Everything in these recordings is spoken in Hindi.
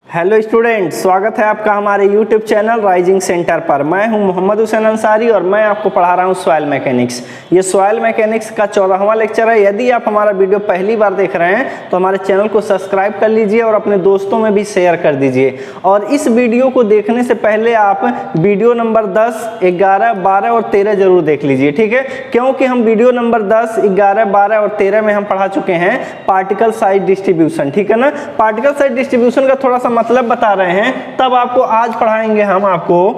हेलो स्टूडेंट, स्वागत है आपका हमारे यूट्यूब चैनल राइजिंग सेंटर पर। मैं हूं मोहम्मद हुसैन अंसारी और मैं आपको पढ़ा रहा हूं सॉइल मैकेनिक्स। ये सॉइल मैकेनिक्स का 14वां लेक्चर है। यदि आप हमारा वीडियो पहली बार देख रहे हैं तो हमारे चैनल को सब्सक्राइब कर लीजिए और अपने दोस्तों में भी शेयर कर दीजिए। और इस वीडियो को देखने से पहले आप वीडियो नंबर 10, 11, 12 और 13 जरूर देख लीजिए, ठीक है। क्योंकि हम वीडियो नंबर 10, 11, 12 और 13 में हम पढ़ा चुके हैं पार्टिकल साइज डिस्ट्रीब्यूशन, ठीक है ना। पार्टिकल साइज डिस्ट्रीब्यूशन का थोड़ा सा मतलब बता रहे हैं, तब आपको आज पढ़ाएंगे हम आपको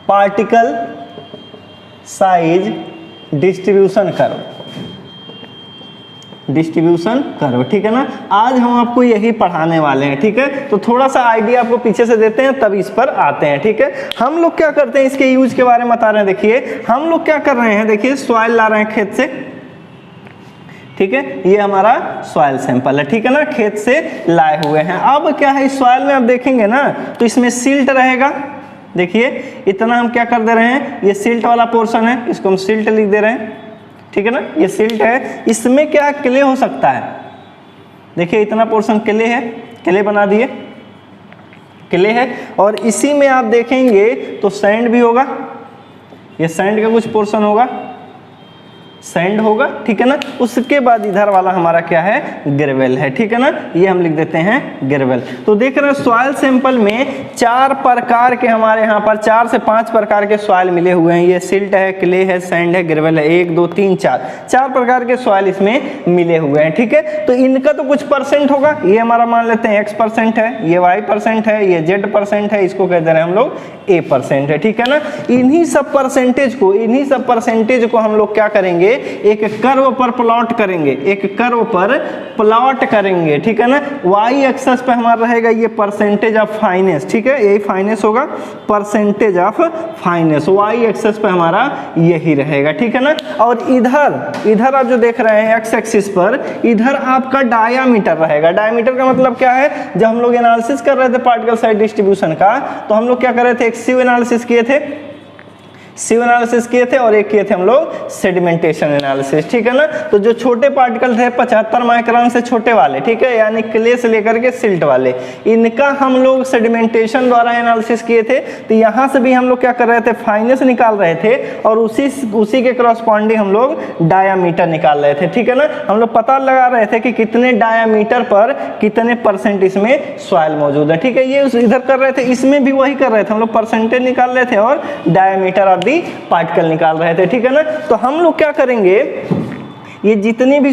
पार्टिकल साइज डिस्ट्रीब्यूशन कर्व, ठीक है ना। आज हम आपको यही पढ़ाने वाले हैं, ठीक है। तो थोड़ा सा आइडिया आपको पीछे से देते हैं तब इस पर आते हैं, ठीक है। हम लोग क्या करते हैं, इसके यूज के बारे में बता रहे हैं। देखिए हम लोग क्या कर रहे हैं, देखिए सॉइल ला रहे हैं खेत से, ठीक है। ये हमारा सॉइल सैंपल है, ठीक है ना, खेत से लाए हुए हैं। अब क्या है, इस सॉइल में आप देखेंगे ना तो इसमें सिल्ट रहेगा। देखिए इतना हम क्या कर दे रहे हैं, ये सिल्ट वाला पोर्शन है, इसको हम सिल्ट लिख दे रहे हैं, ठीक है ना। ये सिल्ट है, इसमें क्या क्ले हो सकता है। देखिए इतना पोर्शन क्ले है, क्ले बना दिए, क्ले है। और इसी में आप देखेंगे तो सैंड भी होगा, ये सैंड का कुछ पोर्शन होगा, सैंड होगा, ठीक है ना। उसके बाद इधर वाला हमारा क्या है, ग्रेवल है, ठीक है ना। ये हम लिख देते हैं ग्रेवल। तो देख रहे हैं सॉइल सैंपल में 4 प्रकार के हमारे यहाँ पर 4 से 5 प्रकार के सॉइल मिले हुए हैं। ये सिल्ट है, क्ले है, सैंड है, ग्रेवल है। 1, 2, 3, 4 प्रकार के सॉइल इसमें मिले हुए हैं, ठीक है। तो इनका तो कुछ परसेंट होगा, ये हमारा मान लेते हैं X% है, ये Y% है, ये Z% है, इसको कह दे रहे हैं हम लोग A% है, ठीक है ना। इन्हीं सब परसेंटेज को हम लोग क्या करेंगे, एक कर्व पर प्लॉट करेंगे, ठीक है ना। वाई एक्सेस पे हमारा रहेगा ये परसेंटेज ऑफ फाइनेस, ठीक है, यही फाइनेस होगा, percentage of fineness Y axis पे हमारा यही रहेगा, ठीक है ना। और इधर आप जो देख रहे हैं एक्स एक्सिस पर, इधर आपका डायामीटर रहेगा। डायामीटर का मतलब क्या है, जब हम लोग एनालिसिस कर रहे थे पार्टिकल साइज डिस्ट्रीब्यूशन का, तो हम लोग क्या कर रहे थे, एक सिव एनालिसिस किए थे और एक किए थे हम लोग सेडिमेंटेशन एनालिसिस, ठीक है ना। तो जो छोटे पार्टिकल थे 75 माइक्रोन से छोटे वाले, ठीक है, यानी क्ले से लेकर के सिल्ट वाले, इनका हम लोग सेडिमेंटेशन द्वारा एनालिसिस किए थे। तो यहाँ से भी हम लोग क्या कर रहे थे, फाइनेस निकाल रहे थे और उसी के करस्पॉन्डिंग हम लोग डायामीटर निकाल रहे थे, ठीक है ना। हम लोग पता लगा रहे थे कि कितने डायामीटर पर कितने परसेंट इसमें सॉइल मौजूद है, ठीक है। ये इधर कर रहे थे, इसमें भी वही कर रहे थे, हम लोग परसेंटेज निकाल रहे थे और डायामीटर पार्टिकल निकाल रहे थे, ठीक है ना। तो हम लोग क्या करेंगे, ये जितने भी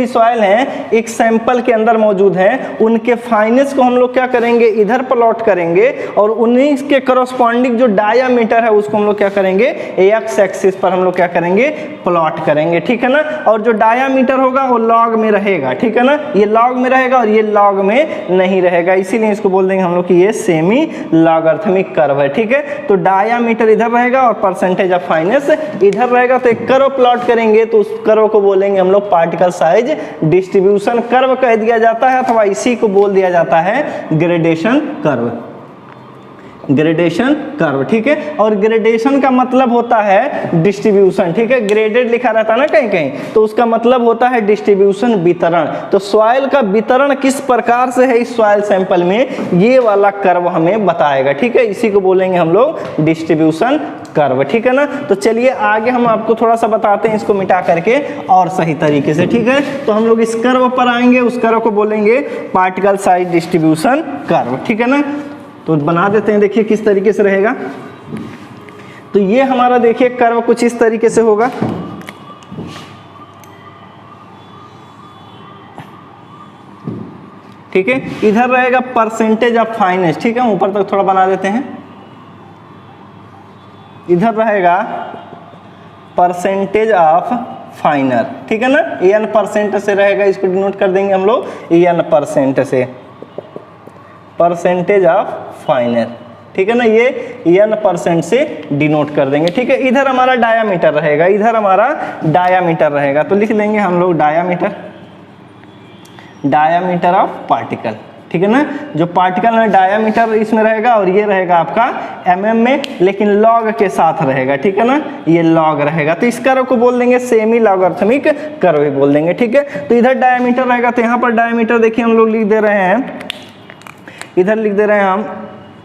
सॉइल हैं एक सैंपल के अंदर मौजूद हैं, उनके फाइनेस को हम लोग क्या करेंगे, इधर प्लॉट करेंगे और उन्हीं के करस्पॉन्डिंग जो डायामीटर है उसको हम लोग क्या करेंगे, एक्स एक्सिस पर हम लोग क्या करेंगे, प्लॉट करेंगे, ठीक है ना। और जो डायामीटर होगा वो लॉग में रहेगा, ठीक है ना। ये लॉग में रहेगा और ये लॉग में नहीं रहेगा, इसीलिए इसको बोल देंगे हम लोग कि ये सेमी लॉगरिथमिक कर्व है, ठीक है। तो डायामीटर इधर रहेगा और परसेंटेज ऑफ फाइनेस इधर रहेगा। तो एक कर्व प्लॉट करेंगे तो उस कर्व को बोलेंगे हम लोग पार्टिकल साइज डिस्ट्रीब्यूशन कर्व कह दिया जाता है, अथवा इसी को बोल दिया जाता है ग्रेडेशन कर्व, ठीक है। और ग्रेडेशन का मतलब होता है डिस्ट्रीब्यूशन, ठीक है। ग्रेडेड लिखा रहता है ना कहीं कहीं, तो उसका मतलब होता है डिस्ट्रीब्यूशन, वितरण। तो सॉइल का वितरण किस प्रकार से है इस सॉइल सैंपल में, ये वाला कर्व हमें बताएगा, ठीक है। इसी को बोलेंगे हम लोग डिस्ट्रीब्यूशन कर्व, ठीक है ना। तो चलिए आगे हम आपको थोड़ा सा बताते हैं इसको मिटा करके और सही तरीके से, ठीक है। तो हम लोग इस कर्व पर आएंगे, उस कर्व को बोलेंगे पार्टिकल साइज डिस्ट्रीब्यूशन कर्व, ठीक है ना। तो बना देते हैं, देखिए किस तरीके से रहेगा। तो ये हमारा देखिए कर्व कुछ इस तरीके से होगा, ठीक है। इधर रहेगा परसेंटेज ऑफ फाइनेस, ठीक है, ऊपर तक थोड़ा बना देते हैं। इधर रहेगा परसेंटेज ऑफ फाइनर, ठीक है ना, n% से रहेगा, इसको डिनोट कर देंगे हम लोग n% से, परसेंटेज ऑफ फाइनर, ठीक है ना, ये n% से डिनोट कर देंगे, ठीक है। इधर हमारा डायामीटर रहेगा, तो लिख लेंगे हम लोग डायामीटर ऑफ पार्टिकल, ठीक है ना। जो पार्टिकल है डायामीटर इसमें रहेगा और ये रहेगा आपका mm में, लेकिन लॉग के साथ रहेगा, ठीक है ना, ये लॉग रहेगा। तो इस कर्व को बोल देंगे सेमी लॉगरिथमिक कर्व ही बोल देंगे, ठीक है। तो इधर डायामीटर रहेगा, तो यहाँ पर डायामीटर देखिए हम लोग लिख दे रहे हैं इधर लिख दे रहे हैं हम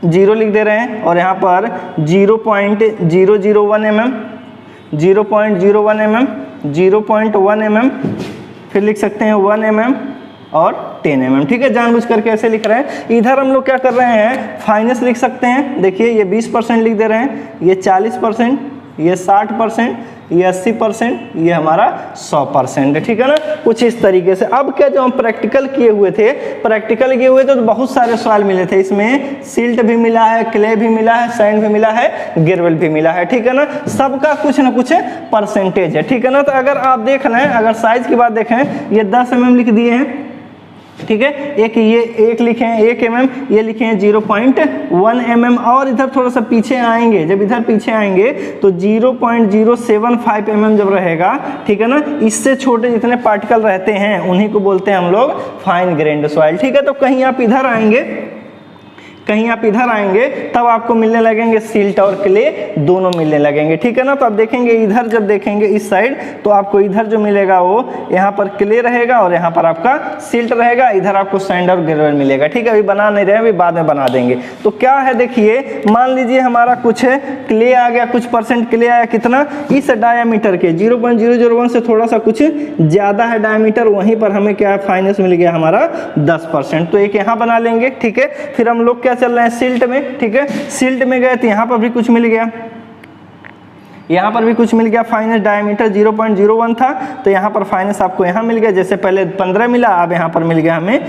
0 लिख दे रहे हैं, और यहाँ पर 0.001 mm, 0.01 mm, 0.1 mm, फिर लिख सकते हैं 1 mm और 10 mm। ठीक है, जानबूझ करके ऐसे लिख रहे हैं। इधर हम लोग क्या कर रहे हैं, फाइनेंस लिख सकते हैं। देखिए ये 20% लिख दे रहे हैं, ये 40%, ये 60%, ये 80%, ये हमारा 100% है। ठीक है ना, कुछ इस तरीके से। अब क्या, जो हम प्रैक्टिकल किए हुए थे तो बहुत सारे सवाल मिले थे। इसमें सिल्ट भी मिला है, क्ले भी मिला है, सैंड भी मिला है, ग्रेवल भी मिला है। ठीक है ना, सबका कुछ ना कुछ परसेंटेज है। ठीक है ना, तो अगर आप देख रहे हैं, अगर साइज की बात देखें, ये 10 mm लिख दिए हैं। ठीक है, एक लिखे हैं 1 mm, ये लिखे हैं 0.1 mm, और इधर थोड़ा सा पीछे आएंगे, जब इधर पीछे आएंगे तो 0.075 mm जब रहेगा, ठीक है ना, इससे छोटे जितने पार्टिकल रहते हैं उन्हीं को बोलते हैं हम लोग फाइन ग्रेन्ड सॉइल। ठीक है, तो कहीं आप इधर आएंगे तब आपको मिलने लगेंगे सिल्ट और क्ले, दोनों मिलने लगेंगे। ठीक है ना, तो आप देखेंगे इधर, जब देखेंगे इस साइड, तो आपको इधर जो मिलेगा वो यहाँ पर क्ले रहेगा और यहाँ पर आपका सिल्ट रहेगा, इधर आपको सैंड और ग्रेवल मिलेगा। ठीक है, अभी बना नहीं रहे, अभी बाद में बना देंगे। तो क्या है, देखिए मान लीजिए हमारा कुछ क्ले आ गया, कुछ परसेंट क्ले आया, कितना, इस डायामीटर के 0.001 से थोड़ा सा कुछ ज़्यादा है डायामीटर, वहीं पर हमें क्या फाइनेंस मिल गया हमारा 10%। तो एक यहाँ बना लेंगे। ठीक है, फिर हम लोग चल रहे हैं सिल्ट में। ठीक है, सिल्ट में गए तो यहाँ पर भी कुछ मिल गया, यहाँ पर भी कुछ मिल गया। फाइनेंस डायमीटर 0.01 था, तो यहाँ पर फाइनेंस आपको यहाँ मिल गया, जैसे पहले 15 मिला, अब यहाँ पर मिल गया हमें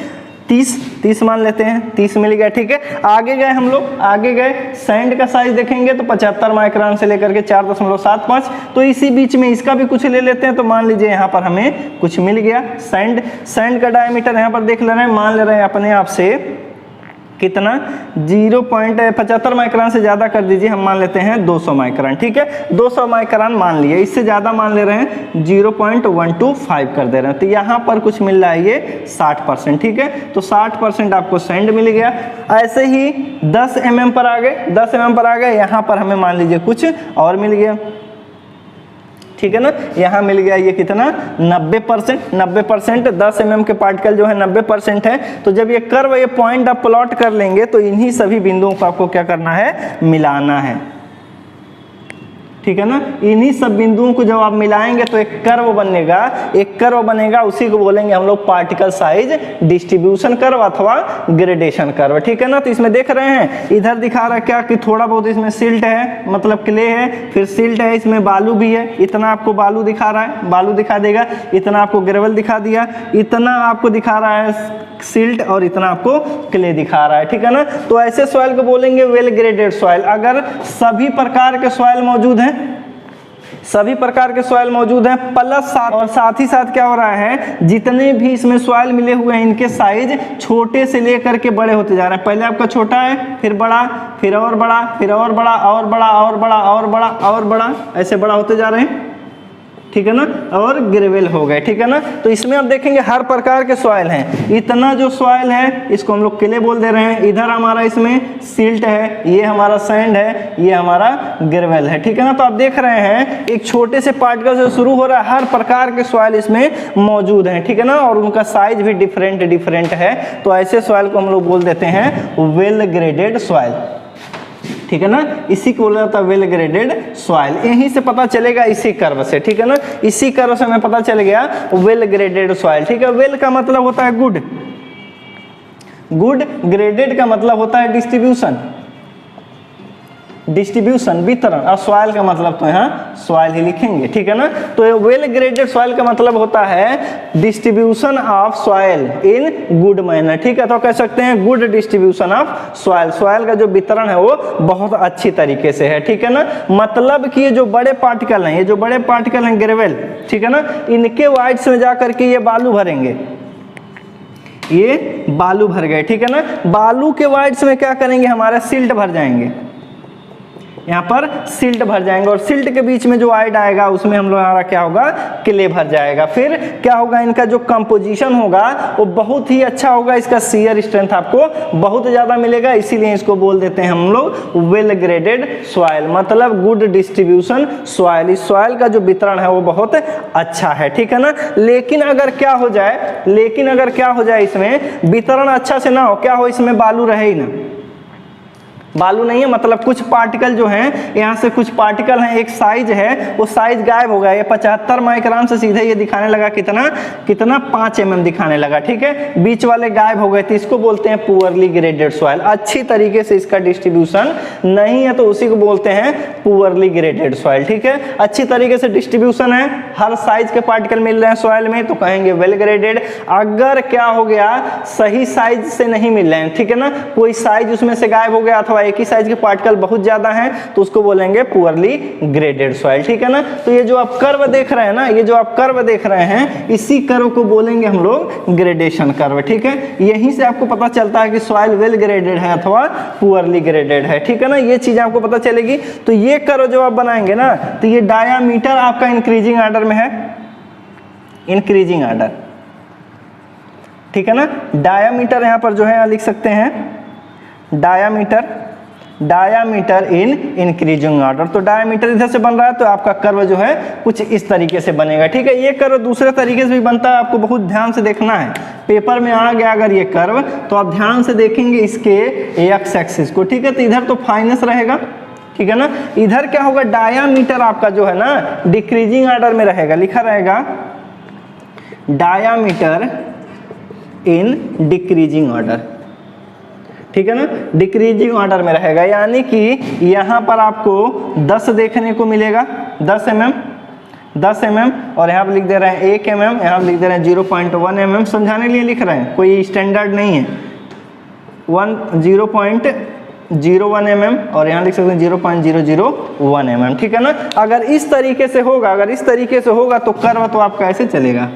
30 मान लेते हैं, 30 मिल गया। ठीक है, आगे गए हम लोग, आगे गए, सैंड का साइज देखेंगे तो 75 माइक्रोन से लेकर के 4.75, तो इसी बीच में इसका भी कुछ ले लेते हैं। तो मान लीजिए यहाँ पर हमें कुछ मिल गया, सैंड का डायमीटर यहाँ पर देख ले रहे हैं, मान ले रहे हैं अपने आप से कितना, 0.75 माइक्रोन से ज़्यादा कर दीजिए, हम मान लेते हैं 200 माइक्रोन। ठीक है, 200 माइक्रोन मान लिए, इससे ज़्यादा मान ले रहे हैं 0.125 कर दे रहे हैं, तो यहाँ पर कुछ मिल रहा है ये 60%। ठीक है, तो 60% आपको सैंड मिल गया। ऐसे ही 10 mm पर आ गए, 10 mm पर आ गए, यहाँ पर हमें मान लीजिए कुछ और मिल गया। ठीक है ना, यहाँ मिल गया ये कितना, 90%। 10 mm के पार्टिकल जो है 90% है। तो जब ये कर्व, ये पॉइंट आप प्लॉट कर लेंगे तो इन्हीं सभी बिंदुओं को आपको क्या करना है, मिलाना है। ठीक है ना, इन्हीं सब बिंदुओं को जब आप मिलाएंगे तो एक कर्व बनेगा, उसी को बोलेंगे हम लोग पार्टिकल साइज डिस्ट्रीब्यूशन कर्व अथवा ग्रेडेशन कर्व। ठीक है ना, तो इसमें देख रहे हैं, इधर दिखा रहा है क्या कि थोड़ा बहुत इसमें सिल्ट है, मतलब क्ले है, फिर सिल्ट है, इसमें बालू भी है, इतना आपको बालू दिखा रहा है, बालू दिखा देगा, इतना आपको ग्रेवल दिखा दिया, इतना आपको दिखा रहा है सिल्ट, और इतना आपको क्ले दिखा रहा है। ठीक है ना, तो ऐसे सॉइल को बोलेंगे वेल ग्रेडेड सॉइल। अगर सभी प्रकार के सॉइल मौजूद हैं, प्लस और साथ ही साथ क्या हो रहा है, जितने भी इसमें सॉइल मिले हुए हैं इनके साइज छोटे से लेकर के बड़े होते जा रहे हैं। पहले आपका छोटा है, फिर बड़ा, फिर और बड़ा, फिर और बड़ा, और बड़ा, और बड़ा, और बड़ा, और बड़ा, ऐसे बड़ा होते जा रहे हैं। ठीक है ना, और ग्रेवल हो गए। ठीक है ना, तो इसमें आप देखेंगे हर प्रकार के सॉइल हैं। इतना जो सॉइल है इसको हम लोग क्ले बोल दे रहे हैं, इधर हमारा इसमें सिल्ट है, ये हमारा सैंड है, ये हमारा ग्रेवल है। ठीक है ना, तो आप देख रहे हैं एक छोटे से पार्टिकल से शुरू हो रहा है, हर प्रकार के सॉइल इसमें मौजूद हैं। ठीक है ना, और उनका साइज भी डिफरेंट है। तो ऐसे सॉइल को हम लोग बोल देते हैं वेल ग्रेडेड सॉइल। ठीक है ना, इसी को बोला जाता है वेल ग्रेडेड सॉइल। यहीं से पता चलेगा, इसी कर्व से। ठीक है ना, इसी कर्व से हमें पता चल गया वेल ग्रेडेड सॉइल। ठीक है, वेल का मतलब होता है गुड, ग्रेडेड का मतलब होता है डिस्ट्रीब्यूशन वितरण, और सॉइल का मतलब तो यहाँ सॉइल ही लिखेंगे। ठीक है ना, तो वेल ग्रेडेड सॉइल का मतलब होता है distribution of soil in good manner. ठीक है, तो कह सकते हैं good distribution of soil, soil का जो वितरण है वो बहुत अच्छी तरीके से है। ठीक है ना, मतलब कि ये जो बड़े पार्टिकल हैं, ग्रेवल, ठीक है ना, इनके वाइड्स में जाकर के ये बालू भरेंगे, ये बालू भर गए। ठीक है ना, बालू के वाइड्स में क्या करेंगे, हमारे सिल्ट भर जाएंगे, यहाँ पर सिल्ट भर जाएंगे और सिल्ट के बीच में जो आइड आएगा उसमें हम लोग हमारा क्या होगा, क्ले भर जाएगा। फिर क्या होगा, इनका जो कंपोजिशन होगा वो बहुत ही अच्छा होगा, इसका शियर स्ट्रेंथ आपको बहुत ज्यादा मिलेगा, इसीलिए इसको बोल देते हैं हम लोग वेल ग्रेडेड सॉइल, मतलब गुड डिस्ट्रीब्यूशन सॉइल। इस सॉइल का जो वितरण है वो बहुत अच्छा है, ठीक है ना। लेकिन अगर क्या हो जाए इसमें वितरण अच्छा से ना हो, क्या हो, इसमें बालू रहे ही ना, बालू नहीं है, मतलब कुछ पार्टिकल जो हैं, यहाँ से कुछ पार्टिकल हैं, एक साइज है वो साइज गायब हो गया। ये 75 माइक्रोन से सीधे ये दिखाने लगा कितना 5 mm दिखाने लगा, ठीक है। बीच वाले गायब हो गए, तो इसको बोलते हैं पुअरली ग्रेडेड सॉइल। अच्छी तरीके से इसका डिस्ट्रीब्यूशन नहीं है तो उसी को बोलते हैं पुअरली ग्रेडेड सॉइल, ठीक है। अच्छी तरीके से डिस्ट्रीब्यूशन है, हर साइज के पार्टिकल मिल रहे हैं सॉइल में तो कहेंगे वेल ग्रेडेड। अगर क्या हो गया, सही साइज से नहीं मिल रहे हैं, ठीक है ना, कोई साइज उसमें से गायब हो गया अथवा एक ही साइज के पार्टिकल बहुत ज्यादा हैं तो उसको बोलेंगे पुअरली ग्रेडेड सॉइल, ठीक है ना। तो ये जो आप कर्व देख रहे हैं ना, ये जो आप कर्व देख रहे हैं, इसी कर्व को बोलेंगे हम लोग ग्रेडेशन कर्व, ठीक है। यहीं से आपको पता चलता है कि सॉइल वेल ग्रेडेड है अथवा पुअरली ग्रेडेड है, ठीक है ना। ये चीज आपको पता चलेगी। तो ये कर्व जो आप बनाएंगे ना, तो ये डायामीटर आपका इंक्रीजिंग ऑर्डर में है, इंक्रीजिंग ऑर्डर, ठीक है ना। डायामीटर यहां पर जो है लिख सकते हैं डायामीटर इन इंक्रीजिंग ऑर्डर। तो डायामीटर इधर से बन रहा है तो आपका कर्व जो है कुछ इस तरीके से बनेगा, ठीक है। ये कर्व दूसरे तरीके से भी बनता है, आपको बहुत ध्यान से देखना है। पेपर में आ गया अगर ये कर्व तो आप ध्यान से देखेंगे इसके एक्स एक्सिस को, ठीक है। तो इधर तो फाइनस रहेगा, ठीक है ना। इधर क्या होगा, डायामीटर आपका जो है ना डिक्रीजिंग ऑर्डर में रहेगा, लिखा रहेगा डायामीटर इन डिक्रीजिंग ऑर्डर, ठीक है ना, डिक्रीजिंग ऑर्डर में रहेगा। यानी कि यहाँ पर आपको 10 देखने को मिलेगा, 10 mm और यहाँ पर लिख दे रहे हैं 1 mm, यहाँ पर लिख दे रहे हैं 0.1 mm, समझाने के लिए लिख रहे हैं, कोई स्टैंडर्ड नहीं है। 0.01 mm और यहाँ लिख सकते हैं 0.001 mm, ठीक है ना। अगर इस तरीके से होगा तो कर्व तो आपका ऐसे चलेगा,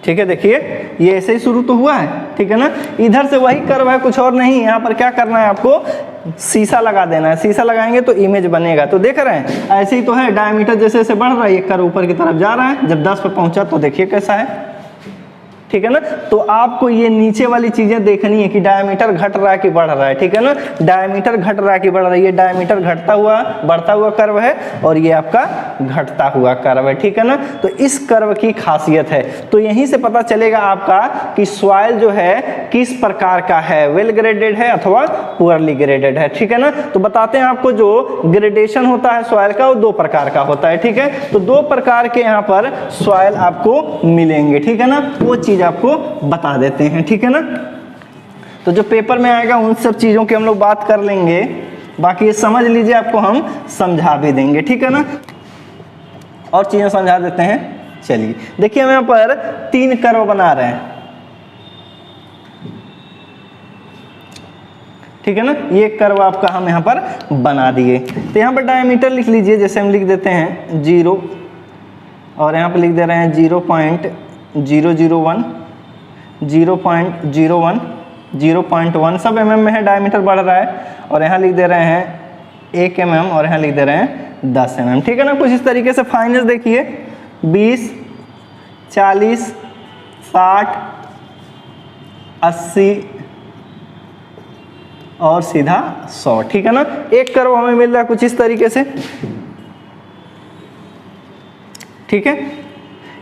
ठीक है। देखिए ये ऐसे ही शुरू तो हुआ है, ठीक है ना। इधर से वही कर्व है, कुछ और नहीं। यहाँ पर क्या करना है, आपको शीशा लगा देना है, शीशा लगाएंगे तो इमेज बनेगा। तो देख रहे हैं ऐसे ही तो है, डायमीटर जैसे जैसे बढ़ रहा है ये कर्व ऊपर की तरफ जा रहा है, जब 10 पे पहुंचा तो देखिए कैसा है, ठीक है ना। तो आपको ये नीचे वाली चीजें देखनी है कि डायमीटर घट रहा है कि बढ़ रहा है, ठीक है ना। डायमीटर घट रहा है कि बढ़ रहा है, ये डायमीटर घटता हुआ बढ़ता हुआ कर्व है और ये आपका घटता हुआ कर्व है, ठीक है ना। तो इस कर्व की खासियत है। तो यहीं से पता चलेगा आपका कि सॉइल जो है किस प्रकार का है, वेल ग्रेडेड है अथवा पुअरली ग्रेडेड है, ठीक है ना। तो बताते हैं आपको, जो ग्रेडेशन होता है सॉइल का वो 2 प्रकार का होता है, ठीक है। तो 2 प्रकार के यहाँ पर सॉइल आपको मिलेंगे, ठीक है ना। वो चीज आपको बता देते हैं, ठीक है ना। तो जो पेपर में आएगा उन सब चीजों की हम लोग बात कर लेंगे, बाकी ये समझ लीजिए, आपको हम समझा भी देंगे, ठीक है ना। और चीजें समझा देते हैं। चलिए देखिए, हम यहाँ पर 3 कर्व बना रहे हैं, ठीक है ना। ये कर्व आपका हम यहाँ पर बना दिए। तो यहाँ पर डायमीटर लिख लीजिए, जैसे हम लिख देते हैं 0 और यहाँ पर लिख दे रहे हैं 0.001, 0.01, 0.1 सब mm में है, डायमीटर बढ़ रहा है। और यहाँ लिख दे रहे हैं 1 mm और यहाँ लिख दे रहे हैं 10 mm, ठीक है ना। कुछ इस तरीके से फाइनस देखिए 20, 40, 60, 80 और सीधा 100, ठीक है ना। एक कर्व हमें मिल रहा है कुछ इस तरीके से, ठीक है,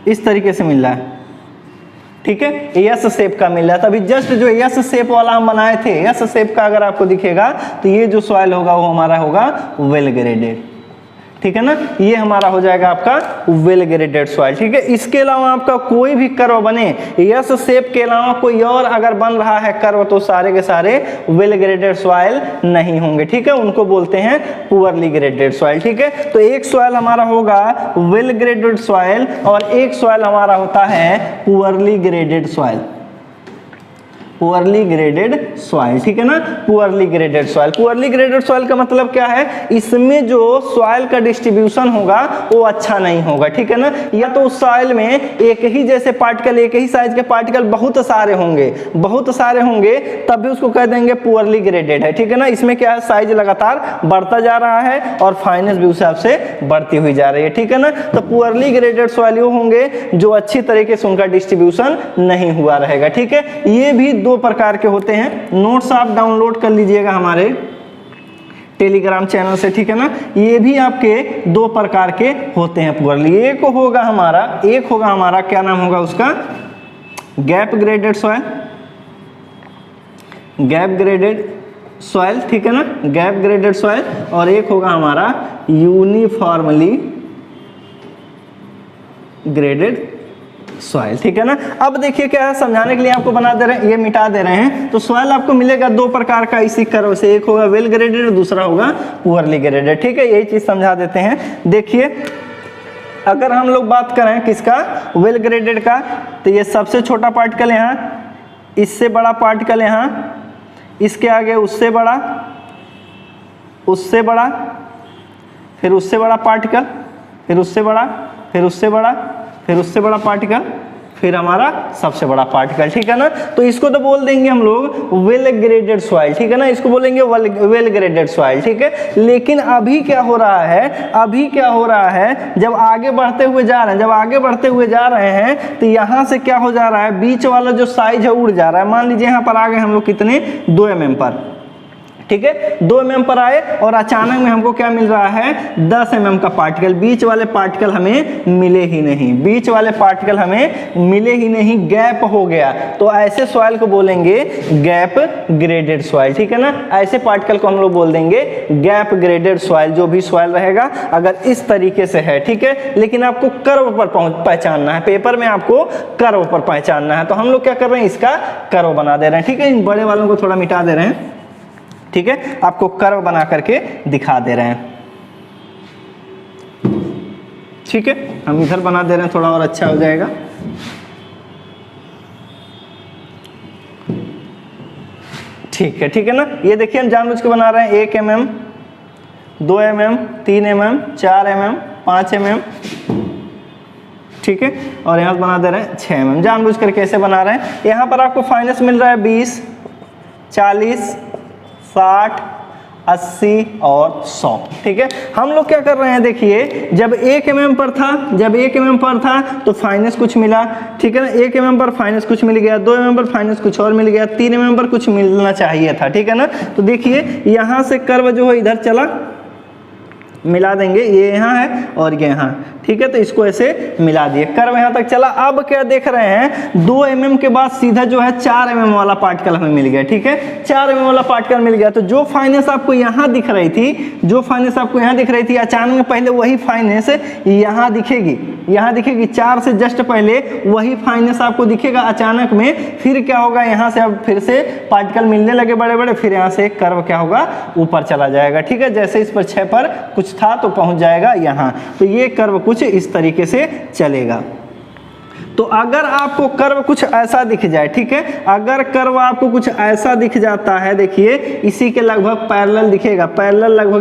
इस तरीके से मिल रहा है, ठीक है। एस शेप का मिल रहा है। तभी जस्ट जो एस शेप वाला हम बनाए थे, एस शेप का अगर आपको दिखेगा तो ये जो सॉइल होगा वो हमारा होगा वेल ग्रेडेड, ठीक है ना। ये हमारा हो जाएगा आपका वेल ग्रेडेड सॉइल, ठीक है। इसके अलावा आपका कोई भी कर्व बने, एस शेप के अलावा कोई और अगर बन रहा है कर्व, तो सारे के सारे वेल ग्रेडेड सॉइल नहीं होंगे, ठीक है। उनको बोलते हैं पुअरली ग्रेडेड सॉइल, ठीक है। तो एक सॉइल हमारा होगा वेल ग्रेडेड सॉइल और एक सॉइल हमारा होता है poorly graded soil. Poorly graded soil, ठीक है ना, poorly graded soil. Poorly graded soil का मतलब क्या है, इसमें जो सॉइल का डिस्ट्रीब्यूशन होगा वो अच्छा नहीं होगा, ठीक है ना, या तो उस सॉइल में एक ही जैसे पार्टिकल, एक ही साइज के पार्टिकल बहुत सारे होंगे, तब भी उसको कह देंगे पुअरली ग्रेडेड है, ठीक है ना। इसमें क्या है, साइज लगातार बढ़ता जा रहा है और फाइनेंस भी उस हिसाब से बढ़ती हुई जा रही है, ठीक है ना। तो पुअरली ग्रेडेड सॉइल वो होंगे जो अच्छी तरीके से उनका डिस्ट्रीब्यूशन नहीं हुआ रहेगा, ठीक है। ये भी 2 प्रकार के होते हैं। नोट्स आप डाउनलोड कर लीजिएगा हमारे टेलीग्राम चैनल से, ठीक है ना। ये भी आपके 2 प्रकार के होते हैं पुअरली। एक होगा हमारा क्या नाम होगा उसका, gap graded soil, gap graded soil, ठीक है ना, गैप ग्रेडेड सॉइल। और एक होगा हमारा यूनिफॉर्मली ग्रेडेड सॉइल, ठीक है ना। अब देखिए क्या है, समझाने के लिए आपको बना दे रहे हैं, ये मिटा दे रहे हैं। तो सॉइल आपको मिलेगा 2 प्रकार का इसी कर्व से, एक होगा वेल ग्रेडेड और दूसरा होगा पुअरली ग्रेडेड, ठीक है। यही चीज समझा देते हैं। देखिए अगर हम लोग बात करें किसका, वेल ग्रेडेड का, तो ये सबसे छोटा पार्टिकल यहाँ, इससे बड़ा पार्टिकल यहाँ, इसके आगे उससे बड़ा, उससे बड़ा, फिर उससे बड़ा पार्टिकल, फिर उससे बड़ा, फिर उससे बड़ा, फिर उससे बड़ा पार्टिकल, फिर हमारा सबसे बड़ा पार्टिकल, ठीक है ना। तो इसको तो बोल देंगे हम लोग वेल ग्रेडेड सॉइल, ठीक है ना, इसको बोलेंगे वेल ग्रेडेड सॉइल, ठीक है। लेकिन अभी क्या हो रहा है, जब आगे बढ़ते हुए जा रहे हैं तो यहाँ से क्या हो जा रहा है, बीच वाला जो साइज है उड़ जा रहा है। मान लीजिए यहाँ पर आ गए हम लोग कितने, 2 mm पर, ठीक है, 2 mm पर आए और अचानक में हमको क्या मिल रहा है, 10 mm का पार्टिकल। बीच वाले पार्टिकल हमें मिले ही नहीं, गैप हो गया। तो ऐसे सॉइल को बोलेंगे गैप ग्रेडेड सॉइल, ठीक है ना। ऐसे पार्टिकल को हम लोग बोल देंगे गैप ग्रेडेड सॉइल। जो भी सॉइल रहेगा अगर इस तरीके से है, ठीक है, लेकिन आपको कर्व पर पहचानना है, पेपर में आपको कर्व पर पहचानना है। तो हम लोग क्या कर रहे हैं, इसका कर्व बना दे रहे हैं, ठीक है। इन बड़े वालों को थोड़ा मिटा दे रहे हैं, ठीक है, आपको कर्व बना करके दिखा दे रहे हैं, ठीक है। हम इधर बना दे रहे हैं, थोड़ा और अच्छा हो जाएगा। ठीक है ना। ये देखिए हम जानबूझ के बना रहे हैं 1 mm, 2 mm, 3 mm, 4 mm, 5 mm, ठीक है। और यहाँ बना दे रहे हैं 6 mm। जानबूझ कर कैसे बना रहे हैं, यहाँ पर आपको फाइनेंस मिल रहा है 20, 40, 60, 80 और 100, ठीक है। हम लोग क्या कर रहे हैं, देखिए जब 1 mm पर था तो फाइनेंस कुछ मिला, ठीक है ना। 1 mm पर फाइनेंस कुछ मिल गया, 2 mm पर फाइनेंस कुछ और मिल गया, 3 mm पर कुछ मिलना चाहिए था, ठीक है ना। तो देखिए यहाँ से कर्व जो है इधर चला, मिला देंगे, ये यहाँ है और ये यहाँ, ठीक है। तो इसको ऐसे मिला दिए, कर्व यहाँ तक चला। अब क्या देख रहे हैं, 2 mm के बाद सीधा जो है 4 mm वाला पार्टिकल हमें मिल गया, ठीक है। 4 mm वाला पार्टिकल मिल गया। तो जो फाइनेंस आपको यहाँ दिख रही थी, अचानक में पहले वही फाइनेंस यहाँ दिखेगी, 4 से जस्ट पहले वही फाइनेंस आपको दिखेगा। अचानक में फिर क्या होगा, यहाँ से अब फिर से पार्टिकल मिलने लगे बड़े बड़े, फिर यहाँ से कर्व क्या होगा, ऊपर चला जाएगा, ठीक है। जैसे इस पर 6 पर कुछ था तो पहुंच जाएगा यहाँ। तो ये कर्व कुछ इस तरीके से चलेगा। तो अगर आपको कर्व कुछ ऐसा दिख जाए, ठीक है, अगर कर्व आपको कुछ ऐसा दिख जाता है, देखिए इसी के लगभग पैरेलल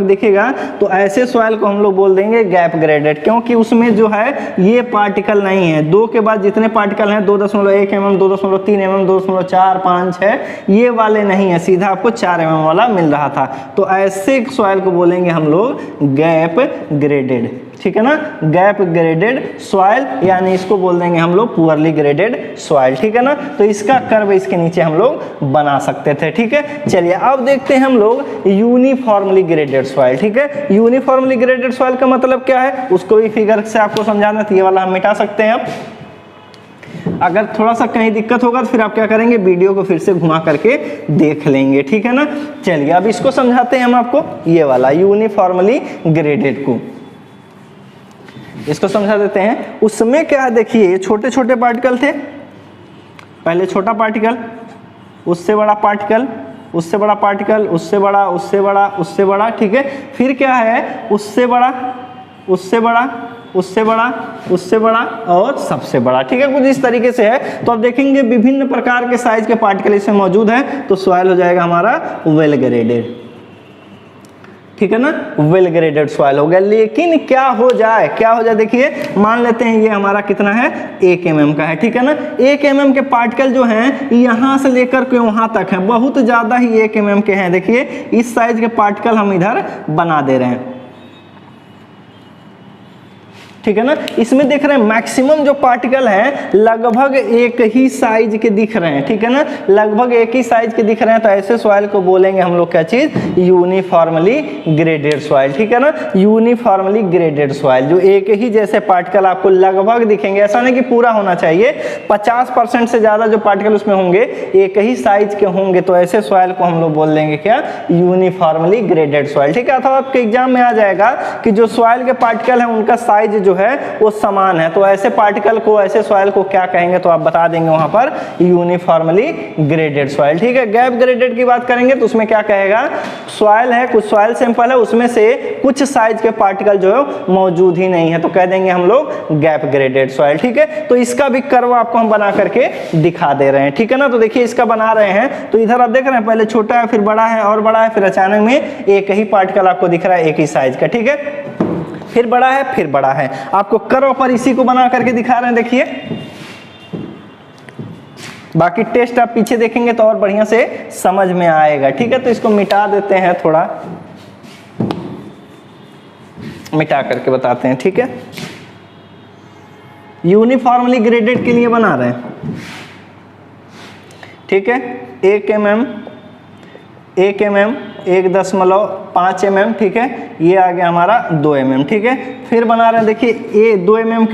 दिखेगा, तो ऐसे सॉइल को हम लोग बोल देंगे गैप ग्रेडेड, क्योंकि उसमें जो है ये पार्टिकल नहीं है। 2 के बाद जितने पार्टिकल हैं 2.1 mm, 2.3 mm, 2.4, 5, 6, ये वाले नहीं है, सीधा आपको 4 mm वाला मिल रहा था। तो ऐसे सॉइल को बोलेंगे हम लोग गैप ग्रेडेड, ठीक है ना, गैप ग्रेडेड सॉइल, यानी इसको बोल देंगे हम लोग पुअरली ग्रेडेड सॉइल, ठीक है ना। तो इसका कर्व इसके नीचे हम लोग बना सकते थे, ठीक है। चलिए अब देखते हैं हम लोग यूनिफॉर्मली ग्रेडेड सॉइल, ठीक है। यूनिफॉर्मली ग्रेडेड सॉइल का मतलब क्या है, उसको भी फिगर से आपको समझाना था। ये वाला हम मिटा सकते हैं। अब अगर थोड़ा सा कहीं दिक्कत होगा तो फिर आप क्या करेंगे, वीडियो को फिर से घुमा करके देख लेंगे, ठीक है ना। चलिए अब इसको समझाते हैं हम आपको, ये वाला यूनिफॉर्मली ग्रेडेड को इसको समझा देते हैं। उसमें क्या है, देखिए छोटे छोटे पार्टिकल थे, पहले छोटा पार्टिकल, उससे बड़ा पार्टिकल, उससे बड़ा पार्टिकल, उससे बड़ा, उससे बड़ा, उससे बड़ा, ठीक है। फिर क्या है, उससे बड़ा, उससे बड़ा, उससे बड़ा, उससे बड़ा और सबसे बड़ा, ठीक है, कुछ इस तरीके से है। तो आप देखेंगे विभिन्न प्रकार के साइज के पार्टिकल इसमें मौजूद हैं, तो सॉइल हो जाएगा हमारा वेल ग्रेडेड, ठीक है ना, वेल ग्रेडेड सॉइल हो गया। लेकिन क्या हो जाए, क्या हो जाए, देखिए मान लेते हैं ये हमारा कितना है 1 mm का है, ठीक है ना, 1 mm के पार्टिकल जो हैं यहाँ से लेकर के वहाँ तक हैं, बहुत ज़्यादा ही 1 mm के हैं। देखिए इस साइज के पार्टिकल हम इधर बना दे रहे हैं, ठीक है ना। इसमें देख रहे हैं मैक्सिमम जो पार्टिकल हैं लगभग एक ही साइज के दिख रहे हैं, ठीक है ना, लगभग एक ही साइज के दिख रहे हैं। तो ऐसे सॉइल को बोलेंगे हम लोग क्या चीज, यूनिफॉर्मली ग्रेडेड सॉइल, ठीक है ना, यूनिफॉर्मली ग्रेडेड सॉइल, जो एक ही जैसे पार्टिकल आपको लगभग दिखेंगे, ऐसा नहीं कि पूरा होना चाहिए, 50% से ज्यादा जो पार्टिकल उसमें होंगे एक ही साइज के होंगे, तो ऐसे सॉइल को हम लोग बोल देंगे क्या, यूनिफॉर्मली ग्रेडेड सॉइल, ठीक है। अथवा आपके एग्जाम में आ जाएगा कि जो सॉइल के पार्टिकल है उनका साइज जो है वो समान है, तो ऐसे पार्टिकल को, ऐसे सॉइल को क्या कहेंगे, तो आप बता देंगे वहां पर यूनिफॉर्मली ग्रेडेड सॉइल, ठीक है। गैप ग्रेडेड की बात करेंगे तो उसमें क्या कहेगा, सॉइल है, कुछ सॉइल सैंपल है, उसमें से कुछ साइज के पार्टिकल जो है मौजूद ही नहीं है, तो कह देंगे हम लोग गैप ग्रेडेड सॉइल, ठीक है। तो इसका भी कर्व आपको हम बना करके दिखा दे रहे हैं, ठीक है ना। तो देखिए इसका बना रहे हैं, तो इधर आप देख रहे हैं पहले छोटा है, फिर बड़ा है और बड़ा है, फिर अचानक में एक ही पार्टिकल आपको दिख रहा है एक ही साइज का, ठीक है, फिर बड़ा है, फिर बड़ा है, आपको कर्व पर इसी को बना करके दिखा रहे हैं, देखिए। बाकी टेस्ट आप पीछे देखेंगे तो और बढ़िया से समझ में आएगा, ठीक है। तो इसको मिटा देते हैं, थोड़ा मिटा करके बताते हैं, ठीक है। यूनिफॉर्मली ग्रेडेड के लिए बना रहे हैं, ठीक है, 1 mm 1.5 mm, ठीक है, ये आ गया हमारा 2 mm, ठीक है। फिर बना रहे हैं, देखिए ये 2 mm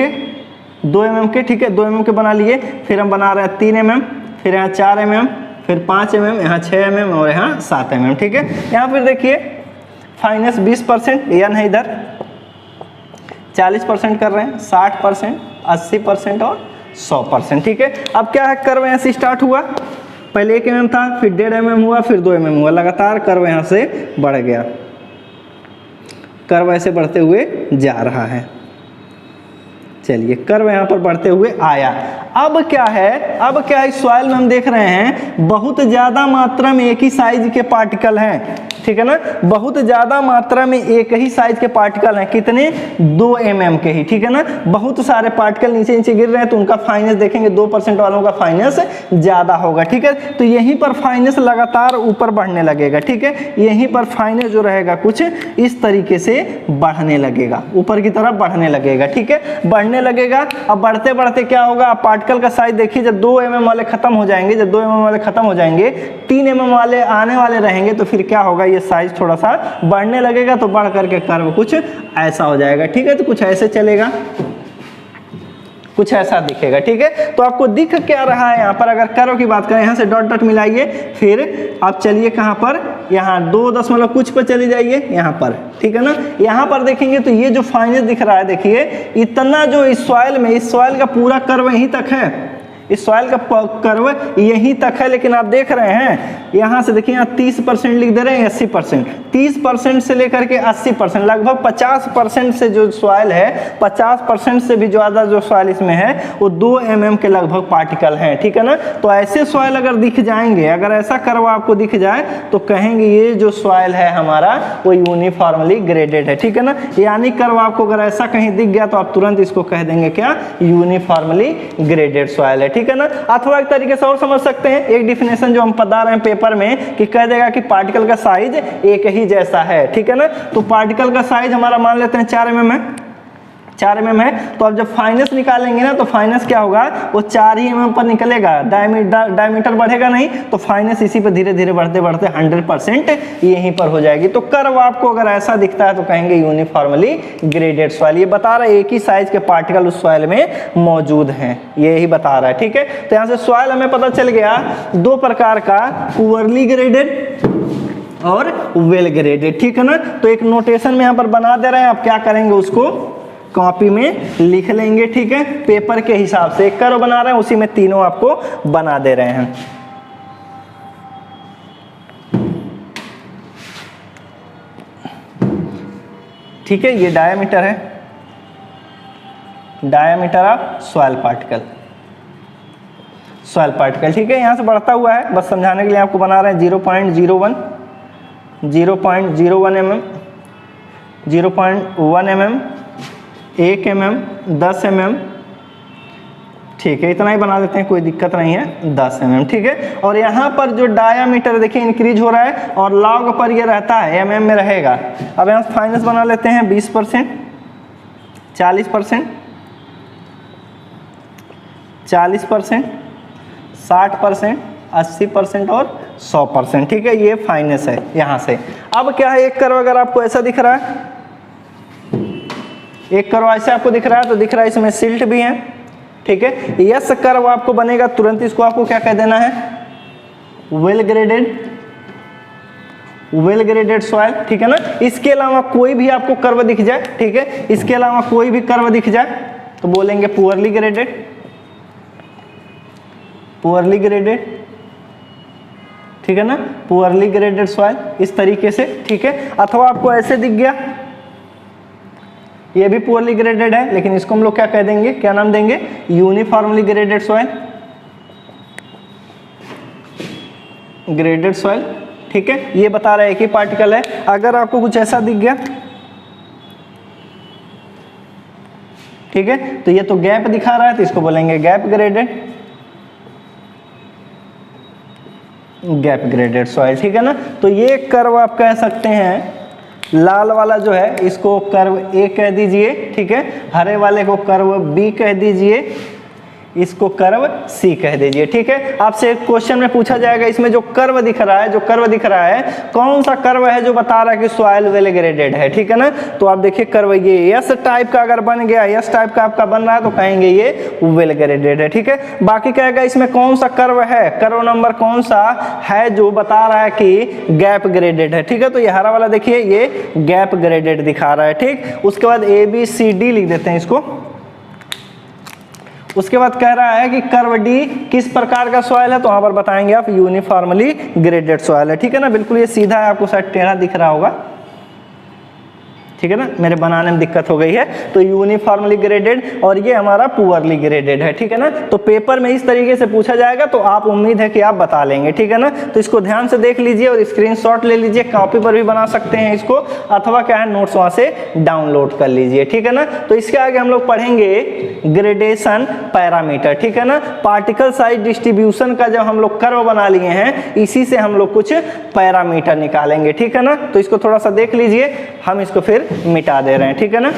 के, ठीक है, 2 mm के बना लिए, फिर हम बना रहे हैं 3 mm, फिर यहाँ 4 mm, फिर 5 mm, यहाँ 6 mm और यहाँ 7 mm, ठीक है। यहाँ फिर देखिए फाइनेंस 20%, या नहीं इधर 40% कर रहे हैं, 60%, 80% और 100%, ठीक है। अब क्या है, कर्व यहाँ से स्टार्ट हुआ, पहले 1 mm था, फिर 1.5 mm हुआ, फिर 2 mm हुआ, लगातार कर्व यहाँ से बढ़ गया, कर्व ऐसे बढ़ते हुए जा रहा है। चलिए कर्व यहाँ पर बढ़ते हुए आया। अब क्या है, सॉइल में हम देख रहे हैं बहुत ज़्यादा मात्रा में एक ही साइज के पार्टिकल हैं, ठीक है ना, बहुत ज़्यादा मात्रा में एक ही साइज के पार्टिकल हैं, कितने, 2 mm के ही, ठीक है ना। बहुत सारे पार्टिकल नीचे नीचे गिर रहे हैं, तो उनका फाइनेंस देखेंगे 2% वालों का फाइनेंस ज़्यादा होगा, ठीक है। तो यहीं पर फाइनेंस लगातार ऊपर बढ़ने लगेगा, ठीक है, यहीं पर फाइनेंस जो रहेगा कुछ इस तरीके से बढ़ने लगेगा, ऊपर की तरफ बढ़ने लगेगा, ठीक है, बढ़ने लगेगा। अब बढ़ते बढ़ते क्या होगा, पार्टिकल का साइज देखिए, जब 2 mm वाले खत्म हो जाएंगे, जब 2 mm वाले खत्म हो जाएंगे, 3 mm वाले आने वाले रहेंगे, तो फिर क्या होगा, ये साइज थोड़ा सा बढ़ने लगेगा, तो बढ़ करके कर्व कुछ ऐसा हो जाएगा, ठीक है। तो कुछ ऐसे चलेगा, कुछ ऐसा दिखेगा, ठीक है। तो आपको दिख क्या रहा है यहाँ पर, अगर कर्व की बात करें, यहाँ से डॉट डॉट मिलाइए, फिर आप चलिए कहाँ पर, यहाँ 2 कुछ पर चले जाइए, यहाँ पर, ठीक है ना। यहाँ पर देखेंगे तो ये जो फाइनेंस दिख रहा है, देखिए इतना जो इस सॉइल में, इस सॉइल का पूरा कर्व यहीं तक है, इस सॉइल का कर्व यहीं तक है, लेकिन आप देख रहे हैं यहाँ से देखिए, यहाँ 30% लिख दे रहे हैं, 80%, 30% से लेकर के 80%, लगभग 50% से जो सॉइल है, 50% से भी ज़्यादा जो सॉइल इसमें है वो 2 mm के लगभग पार्टिकल हैं, ठीक है ना। तो ऐसे सॉइल अगर दिख जाएंगे, अगर ऐसा कर्व आपको दिख जाए, तो कहेंगे ये जो सॉइल है हमारा वो यूनिफॉर्मली ग्रेडेड है, ठीक है ना। यानी कर्व आपको अगर ऐसा कहीं दिख गया तो आप तुरंत इसको कह देंगे क्या, यूनिफॉर्मली ग्रेडेड सॉइल है, ठीक है ना। अथवा एक तरीके से और समझ सकते हैं, एक डिफिनेशन जो हम पढ़ा रहे हैं पेपर में, कि कह देगा कि पार्टिकल का साइज एक ही जैसा है, ठीक है ना। तो पार्टिकल का साइज हमारा मान लेते हैं 4 mm है, 4 mm है, तो अब जब फाइनेंस निकालेंगे ना, तो फाइनेंस क्या होगा, वो 4 ही mm पर निकलेगा, डायमीटर बढ़ेगा नहीं, तो फाइनेंस इसी पर धीरे धीरे बढ़ते बढ़ते 100% यहीं पर हो जाएगी। तो कर्व आपको अगर ऐसा दिखता है तो कहेंगे यूनिफॉर्मली ग्रेडेड सॉइल। ये बता रहा है एक ही साइज के पार्टिकल उस सॉइल में मौजूद हैं, ये ही बता रहा है, ठीक है। तो यहाँ से सॉइल हमें पता चल गया 2 प्रकार का, पुअरली ग्रेडेड और वेल ग्रेडेड, ठीक है ना। तो एक नोटेशन में यहाँ पर बना दे रहे हैं, आप क्या करेंगे, उसको कॉपी में लिख लेंगे, ठीक है, पेपर के हिसाब से एक कर्व बना रहे हैं, उसी में तीनों आपको बना दे रहे हैं। ठीक है, ये डायमीटर है, diameter of soil particle, soil particle, ठीक है। यहाँ से बढ़ता हुआ है, बस समझाने के लिए आपको बना रहे हैं 0.01 mm, 0.1 mm, 1 mm, 10 mm, ठीक है, इतना ही बना लेते हैं, कोई दिक्कत नहीं है, 10 mm, ठीक है। और यहाँ पर जो डायामीटर देखिए इंक्रीज हो रहा है और लॉग पर ये रहता है mm में रहेगा। अब यहाँ फाइनस बना लेते हैं 20%, 40%, 40%, 60%, 80% और 100%, ठीक है। ये फाइनस है यहाँ से। अब क्या है, एक कर्व अगर आपको ऐसा दिख रहा है, एक कर्व ऐसे आपको दिख रहा है, तो दिख रहा है इसमें सिल्ट भी है, ठीक है। यस कर्व आपको बनेगा तुरंत, इसको आपको क्या कह देना है, वेल ग्रेडेड सॉइल, ठीक है ना। इसके अलावा कोई भी आपको कर्व दिख जाए, ठीक है, इसके अलावा कोई भी कर्व दिख जाए तो बोलेंगे पुअरली ग्रेडेड, ठीक है ना, पुअरली ग्रेडेड सॉइल, इस तरीके से, ठीक है। अथवा आपको ऐसे दिख गया, ये भी पुअरली ग्रेडेड है, लेकिन इसको हम लोग क्या कह देंगे, क्या नाम देंगे, uniformly graded soil, graded soil, ठीक है। ये बता रहा है कि पार्टिकल है। अगर आपको कुछ ऐसा दिख गया, ठीक है, तो ये तो गैप दिखा रहा है, तो इसको बोलेंगे गैप ग्रेडेड सॉइल, ठीक है ना। तो ये कर्व आप कह सकते हैं, लाल वाला जो है इसको कर्व ए कह दीजिए, ठीक है, हरे वाले को कर्व बी कह दीजिए, इसको कर्व सी कह दीजिए, ठीक है। आपसे एक क्वेश्चन में पूछा जाएगा, इसमें जो कर्व दिख रहा है, कौन सा कर्व है जो बता रहा है कि सॉइल वेल ग्रेडेड है, ठीक है ना। तो आप देखिए कर्व ये एस टाइप का अगर बन गया, एस टाइप का आपका बन रहा है, तो कहेंगे ये वेल ग्रेडेड है, ठीक है। बाकी कहेगा इसमें कौन सा कर्व है, कर्व नंबर कौन सा है जो बता रहा है कि गैप ग्रेडेड है, ठीक है। तो ये हरा वाला देखिए, ये गैप ग्रेडेड दिखा रहा है, ठीक। उसके बाद ABCD लिख देते हैं इसको। उसके बाद कह रहा है कि कर्व डी किस प्रकार का सॉइल है, तो वहां पर बताएंगे आप यूनिफॉर्मली ग्रेडेड सॉइल है, ठीक है ना। बिल्कुल ये सीधा है, आपको शायद टेढ़ा दिख रहा होगा, ठीक है ना, मेरे बनाने में दिक्कत हो गई है। तो यूनिफॉर्मली ग्रेडेड और ये हमारा पुअरली ग्रेडेड है, ठीक है ना। तो पेपर में इस तरीके से पूछा जाएगा, तो आप उम्मीद है कि आप बता लेंगे, ठीक है ना। तो इसको ध्यान से देख लीजिए और स्क्रीनशॉट ले लीजिए, कॉपी पर भी बना सकते हैं इसको, अथवा क्या है नोट्स वहां से डाउनलोड कर लीजिए, ठीक है ना। तो इसके आगे हम लोग पढ़ेंगे ग्रेडेशन पैरामीटर, ठीक है ना। पार्टिकल साइज डिस्ट्रीब्यूशन का जब हम लोग कर्व बना लिए हैं, इसी से हम लोग कुछ पैरामीटर निकालेंगे, ठीक है ना। तो इसको थोड़ा सा देख लीजिए, हम इसको फिर मिटा दे रहे हैं, ठीक है ना।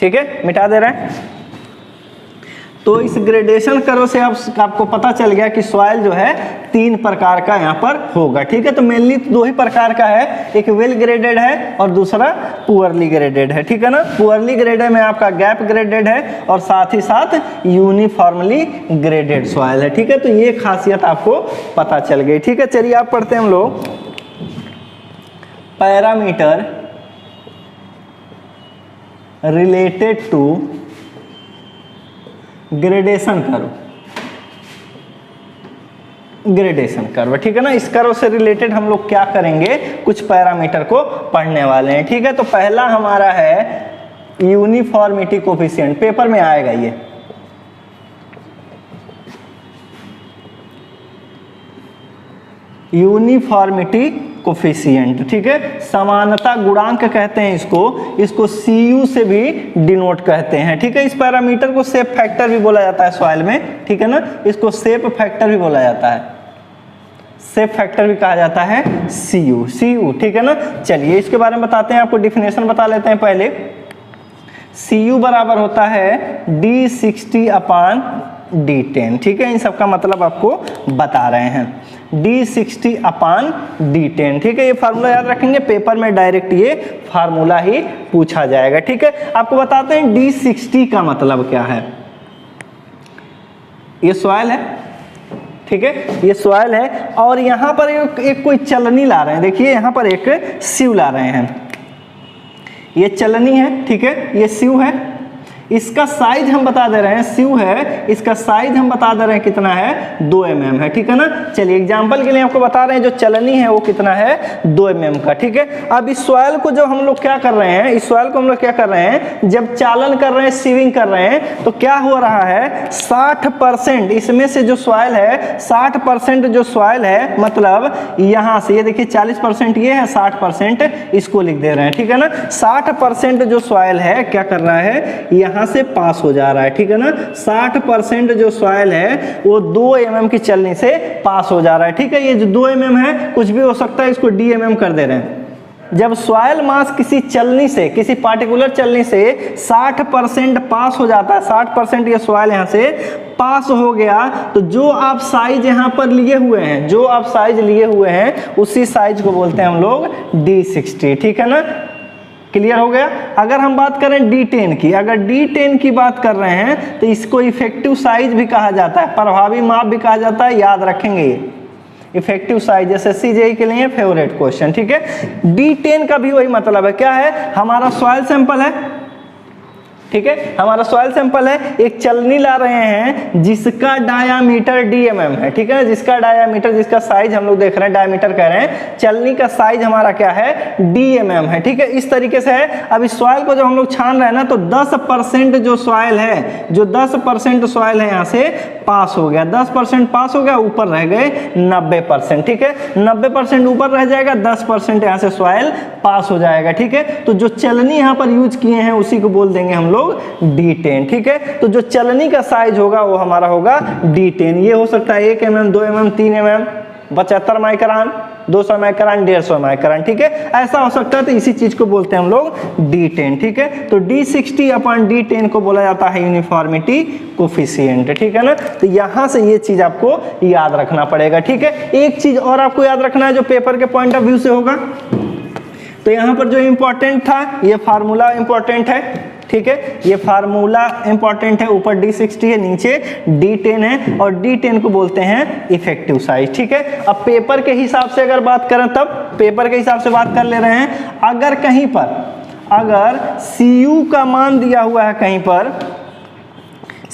ठीक है, मिटा दे रहे हैं। तो इस ग्रेडेशन कर्व से आपको पता चल गया कि सॉइल जो है 3 प्रकार का यहाँ पर होगा, ठीक है। तो मेनली 2 ही प्रकार का है, एक वेल ग्रेडेड है और दूसरा पुअरली ग्रेडेड है, ठीक है ना। पुअरली ग्रेडेड में आपका गैप ग्रेडेड है और साथ ही साथ यूनिफॉर्मली ग्रेडेड सॉइल है, ठीक है। तो ये खासियत आपको पता चल गई, ठीक है। चलिए आप पढ़ते हैं हम लोग parameter related to gradation curve, ठीक है ना। इस कर्व से रिलेटेड हम लोग क्या करेंगे, कुछ पैरामीटर को पढ़ने वाले हैं, ठीक है। तो पहला हमारा है यूनिफॉर्मिटी कोफिशिएंट, पेपर में आएगा ये, यूनिफॉर्मिटी कोफिशिएंट, ठीक है। समानता गुणांक कहते हैं इसको CU से भी डिनोट कहते हैं, ठीक है। इस पैरामीटर को शेप फैक्टर भी बोला जाता है सॉइल में, ठीक है ना। इसको शेप फैक्टर भी बोला जाता है, शेप फैक्टर भी कहा जाता है CU, ठीक है ना। चलिए इसके बारे में बताते हैं, आपको डिफिनेशन बता लेते हैं पहले। CU बराबर होता है D60/D10, ठीक है। इन सब का मतलब आपको बता रहे हैं, D60/D10, ठीक है। ये फार्मूला याद रखेंगे, पेपर में डायरेक्ट ये फार्मूला ही पूछा जाएगा, ठीक है। आपको बताते हैं D60 का मतलब क्या है। ये सॉइल है, ठीक है, ये सॉइल है और यहाँ पर एक कोई चलनी ला रहे हैं, देखिए यहाँ पर एक सीव ला रहे हैं, ये चलनी है, ठीक है, ये सीव है। इसका साइज हम बता दे रहे हैं, स्यू है, इसका साइज हम बता दे रहे हैं कितना है, 2 mm है, ठीक है ना। चलिए एग्जांपल के लिए आपको बता रहे हैं जो चलनी है वो कितना है, 2 mm का, ठीक है। अब इस सॉइल को जो हम लोग क्या कर रहे हैं, इस सॉइल को हम लोग क्या कर रहे हैं, जब चालन कर रहे हैं, सीविंग कर रहे हैं, तो क्या हो रहा है, 60% इसमें से जो सॉइल है, 60% जो सॉइल है, मतलब यहाँ से ये देखिए 40% ये है, 60% इसको लिख दे रहे हैं, ठीक है ना। 60% जो सॉइल है क्या कर रहा है, यहाँ से पास हो जा रहा है, ठीक है ना। 60% जो सॉइल है वो 2 mm की चलनी से पास हो जा रहा है, ठीक है। ये जो 2 mm है कुछ भी हो सकता है, इसको DMM कर दे रहे हैं। जब सॉइल मास किसी चलनी से, किसी पार्टिकुलर चलनी से 60% पास हो जाता है, 60% ये सॉइल यहाँ से पास हो गया, तो जो आप साइज यहाँ पर लिए हुए हैं, जो आप साइज लिए हुए हैं उसी साइज को बोलते हैं हम लोग D60, ठीक है ना। क्लियर हो गया। अगर हम बात करें D10 की, अगर D10 की बात कर रहे हैं तो इसको इफेक्टिव साइज भी कहा जाता है, प्रभावी माप भी कहा जाता है, याद रखेंगे ये इफेक्टिव साइज, जैसे CJE के लिए फेवरेट क्वेश्चन, ठीक है। D10 का भी वही मतलब है, क्या है, हमारा सॉइल सैंपल है, ठीक है, हमारा सॉइल सैंपल है, एक चलनी ला रहे हैं जिसका डायामीटर DMM है, ठीक है ना, जिसका डायामीटर, जिसका साइज हम लोग देख रहे हैं, डायामीटर कह रहे हैं, चलनी का साइज हमारा क्या है, DMM है, ठीक है। इस तरीके से है। अब इस सॉइल को जब हम लोग छान रहे हैं ना, तो 10% जो सॉइल है, जो 10% सॉइल है यहाँ से पास हो गया, 10% पास हो गया, ऊपर रह गए 90%, ठीक है। 90% ऊपर रह जाएगा, 10% यहाँ से सॉइल पास हो जाएगा, ठीक है। तो जो चलनी यहाँ पर यूज किए हैं उसी को बोल देंगे हम लोग D10, ठीक है। तो जो चलनी का साइज होगा वो हमारा होगा D10। ये हो सकता है 1 mm, 2 mm, 3 mm, 75 micron, 200 micron, 150 micron, ठीक है, ऐसा हो सकता है। तो इसी चीज को बोलते हैं हम लोग D10, ठीक है। तो D60 अपॉन D10 को बोला जाता है यूनिफॉर्मिटी कोफिशिएंट, ठीक है ना। तो यहां से ये चीज आपको याद रखना पड़ेगा, ठीक है। एक चीज और आपको याद रखना है जो पेपर के पॉइंट ऑफ व्यू से होगा, तो यहाँ पर जो इंपॉर्टेंट था ये फार्मूला इंपॉर्टेंट है, ठीक है, ये फार्मूला इंपॉर्टेंट है, ऊपर D60 है, नीचे D10 है, और D10 को बोलते हैं इफेक्टिव साइज, ठीक है। अब पेपर के हिसाब से अगर बात करें, तब पेपर के हिसाब से बात कर ले रहे हैं। अगर कहीं पर, अगर CU का मान दिया हुआ है, कहीं पर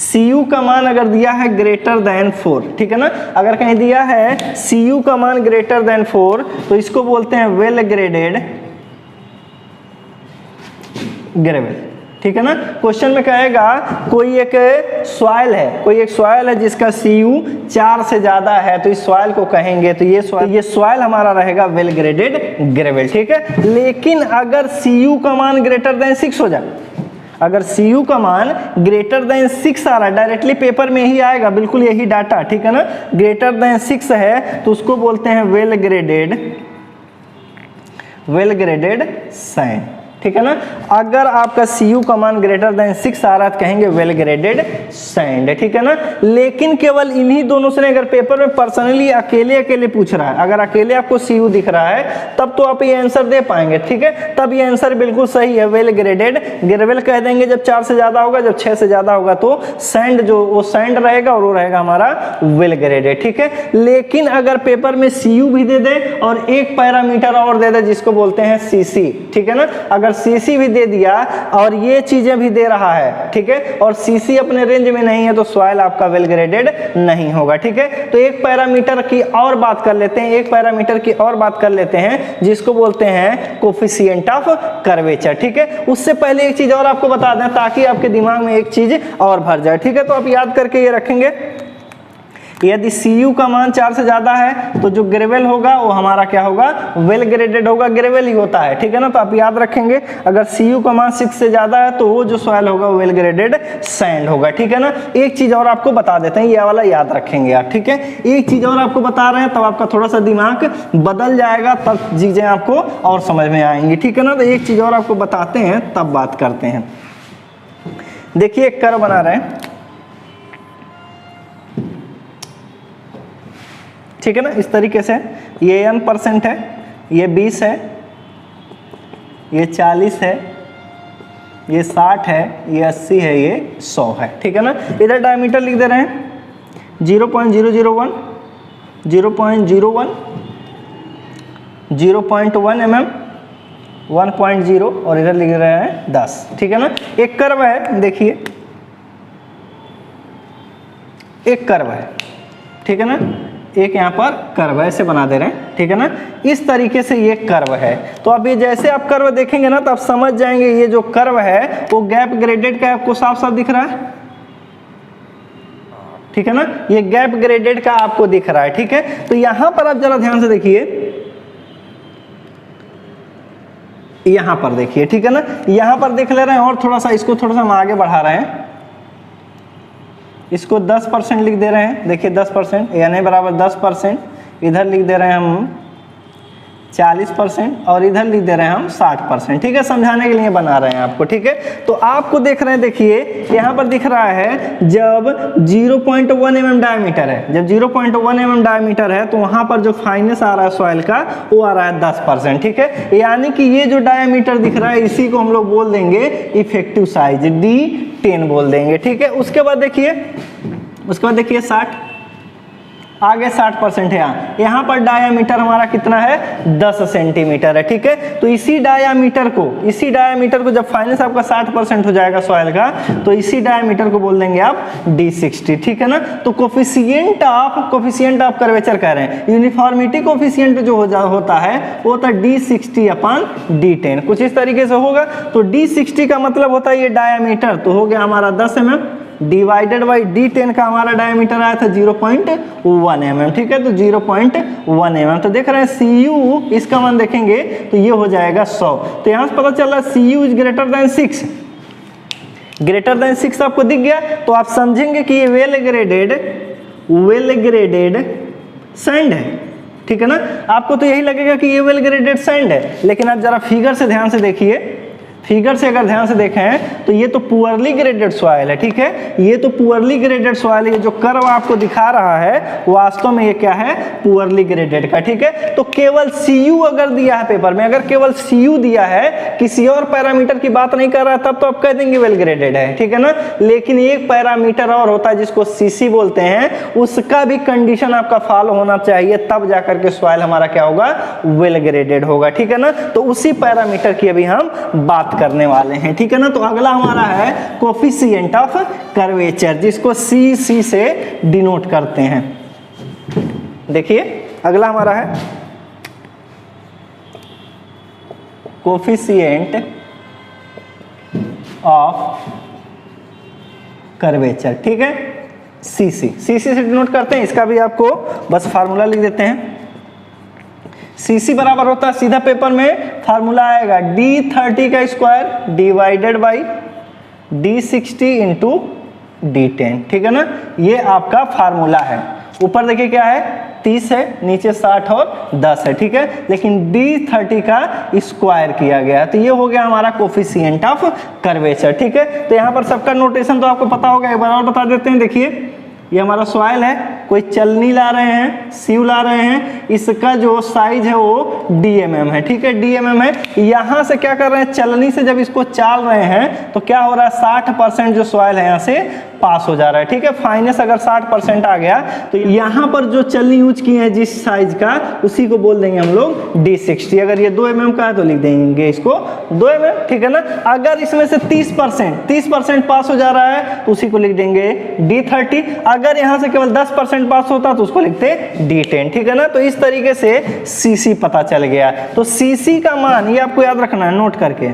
CU का मान अगर दिया है ग्रेटर देन 4, ठीक है ना, अगर कहीं दिया है CU का मान ग्रेटर देन 4, तो इसको बोलते हैं वेल ग्रेडेड ग्रेवल, ठीक है ना। क्वेश्चन में कहेगा कोई एक सॉइल है, कोई एक सॉइल है जिसका CU 4 से ज्यादा है, तो इस सॉइल को कहेंगे, तो ये सॉइल हमारा रहेगा वेल ग्रेडेड ग्रेवल, ठीक है। लेकिन अगर CU का मान ग्रेटर देन 6 हो जाए, अगर CU का मान ग्रेटर देन 6 आ रहा है, डायरेक्टली पेपर में ही आएगा, बिल्कुल यही डाटा, ठीक है ना, ग्रेटर देन 6 है, तो उसको बोलते हैं वेल ग्रेडेड सैंड, ठीक है ना। अगर आपका CU का मान ग्रेटर देन 6 आ रहा है तो कहेंगे वेल ग्रेडेड सैंड, ठीक है ना। लेकिन केवल इन्हीं दोनों से, अगर पेपर में पर्सनली अकेले पूछ रहा है, अगर अकेले आपको CU दिख रहा है, तब तो आप ये आंसर दे पाएंगे, ठीक है, तब ये आंसर बिल्कुल सही है, वेल ग्रेडेड ग्रेवल कह देंगे जब 4 से ज्यादा होगा, जब 6 से ज्यादा होगा तो सैंड, जो वो सैंड रहेगा और वो रहेगा हमारा वेल ग्रेडेड, ठीक है। लेकिन अगर पेपर में CU भी दे दे और एक पैरामीटर और दे दे जिसको बोलते हैं CC, ठीक है ना, अगर CC भी दे दिया और ये चीजें भी दे रहा है, ठीक है, और CC अपने रेंज में नहीं है, तो सॉइल आपका वेल ग्रेडेड नहीं होगा, ठीक है। तो एक पैरामीटर की और बात कर लेते हैं, एक पैरामीटर की और बात कर लेते हैं जिसको बोलते हैं कोफिशिएंट ऑफ कर्वेचर, ठीक है। उससे पहले एक चीज और आपको बता दें ताकि आपके दिमाग में एक चीज और भर जाए, ठीक है। तो आप याद करके ये रखेंगे, यदि CU का मान 4 से ज्यादा है तो जो ग्रेवल होगा वो हमारा क्या होगा, वेल ग्रेडेड होगा, ग्रेवल ही होता है, ठीक है ना। तो आप याद रखेंगे, अगर CU का मान 6 से ज्यादा है तो वो जो सॉइल होगा वेल ग्रेडेड सैंड होगा, ठीक है ना। एक चीज और आपको बता देते हैं, ये वाला याद रखेंगे आप, ठीक है। एक चीज और आपको बता रहे हैं, तब आपका थोड़ा सा दिमाग बदल जाएगा, तब चीजें आपको और समझ में आएंगी, ठीक है ना। तो एक चीज और आपको बताते हैं, तब बात करते हैं। देखिए एक कर्व बना रहे हैं, ठीक है ना, इस तरीके से, ये N% है, ये 20 है, ये 40 है, ये 60 है, ये 80 है, ये 100 है, ठीक है ना। इधर डायमीटर लिख दे रहे हैं 0.001, 0.01, 0.1 mm, 1.0 और इधर लिख रहे हैं 10, ठीक है ना। एक कर्व है, देखिए एक कर्व है, ठीक है ना, एक यहाँ पर कर्व ऐसे बना दे रहे हैं, ठीक है ना। इस तरीके से ये कर्व है। तो अब ये जैसे आप कर्व देखेंगे ना तो आप समझ जाएंगे ये जो कर्व है वो गैप ग्रेडेड का आपको साफ साफ दिख रहा है, ठीक है ना। ये गैप ग्रेडेड का आपको दिख रहा है, ठीक है। तो यहां पर आप जरा ध्यान से देखिए, यहां पर देखिए, ठीक है ना। यहां पर देख ले रहे हैं और थोड़ा सा इसको थोड़ा सा हम आगे बढ़ा रहे हैं, इसको 10% लिख दे रहे हैं, देखिए 10% यानी बराबर 10%, इधर लिख दे रहे हैं हम 40% और इधर लिख दे रहे हैं हम 60%, ठीक है। समझाने के लिए बना रहे हैं आपको, ठीक है। तो आपको देख रहे हैं, देखिए यहाँ पर दिख रहा है जब 0.1 mm डायमीटर है, जब 0.1 mm डायमीटर है तो वहाँ पर जो फाइनेस आ रहा है सॉइल का वो आ रहा है 10%, ठीक है। यानी कि ये जो डायमीटर दिख रहा है इसी को हम लोग बोल देंगे इफेक्टिव साइज, D10 बोल देंगे, ठीक है। उसके बाद देखिए 60, आगे 60% है। यहाँ पर डायामीटर हमारा कितना है 10 सेंटीमीटर है, ठीक है। तो इसी डायामीटर को जब फाइनेंस आपका 60% हो जाएगा सॉइल का तो इसी डायामीटर को बोल देंगे आप D60, ठीक है ना। तो कोफिशिएंट ऑफ कर्वेचर कह रहे हैं, यूनिफॉर्मिटी कोफिशिएंट जो होता है वो होता है D60/D10, कुछ इस तरीके से होगा। तो D60 का मतलब होता है ये डायामीटर तो हो गया हमारा 10 mm डिवाइडेड बाई D10 का हमारा डायमीटर आया था 0.1 mm, ठीक है। तो 0.1 mm, तो देख रहे हैं Cu इसका मान देखेंगे तो ये हो जाएगा 100। तो यहाँ से पता चल रहा है Cu इज ग्रेटर देन 6 आपको दिख गया। तो आप समझेंगे कि ये वेल ग्रेडेड सैंड है, ठीक है ना। आपको तो यही लगेगा कि ये वेल ग्रेडेड सैंड है, लेकिन आप जरा फिगर से ध्यान से देखिए, फिगर से अगर ध्यान से देखें तो ये तो पुअरली ग्रेडेड सॉइल है, ठीक है। ये तो पुअरली ग्रेडेड सॉइल है, ये जो कर्व आपको दिखा रहा है वास्तव में ये क्या है पुअरली ग्रेडेड का, ठीक है। तो केवल Cu अगर दिया है पेपर में, अगर केवल Cu दिया है, किसी और पैरामीटर की बात नहीं कर रहा तब तो आप कह देंगे वेल ग्रेडेड है, ठीक है ना। लेकिन एक पैरामीटर और होता है जिसको Cc बोलते हैं, उसका भी कंडीशन आपका फॉलो होना चाहिए, तब जाकर के सॉइल हमारा क्या होगा वेल ग्रेडेड होगा, ठीक है ना। तो उसी पैरामीटर की अभी हम बात करने वाले हैं, ठीक है ना। तो अगला हमारा है कोफिशिएंट ऑफ कर्वेचर, जिसको Cc से डिनोट करते हैं। देखिए अगला हमारा है कोफिशिएंट ऑफ कर्वेचर, ठीक है। Cc से डिनोट करते हैं, इसका भी आपको बस फार्मूला लिख देते हैं। Cc बराबर होता है, सीधा पेपर में फार्मूला आएगा D30 का square divided by D60 into D10, ठीक है ना। ये आपका फार्मूला है। ऊपर देखिए क्या है 30 है, नीचे 60 और 10 है, ठीक है। लेकिन D30 का स्क्वायर किया गया है, तो ये हो गया हमारा कोफिशिएंट ऑफ कर्वेचर, ठीक है। तो यहाँ पर सबका नोटेशन तो आपको पता होगा, एक बार और बता देते हैं। देखिए ये हमारा सॉइल है, कोई चलनी ला रहे हैं, सीव ला रहे हैं, इसका जो साइज है वो DMM है, ठीक है, DMM है। यहाँ से क्या कर रहे हैं, चलनी से जब इसको चाल रहे हैं तो क्या हो रहा है 60% जो सॉइल है यहाँ से पास हो जा रहा है, ठीक है। फाइनेस अगर 60% आ गया तो यहाँ पर जो चलनी यूज की है जिस साइज का उसी को बोल देंगे हम लोग D60। अगर ये 2 mm का है तो लिख देंगे इसको 2 mm, ठीक है ना। अगर इसमें से 30% पास हो जा रहा है तो उसी को लिख देंगे D30। अगर यहाँ से केवल 10% पास होता तो उसको लिखते D10, ठीक है ना। तो इस तरीके से Cc पता चल गया। तो Cc का मान ये आपको याद रखना है, नोट करके,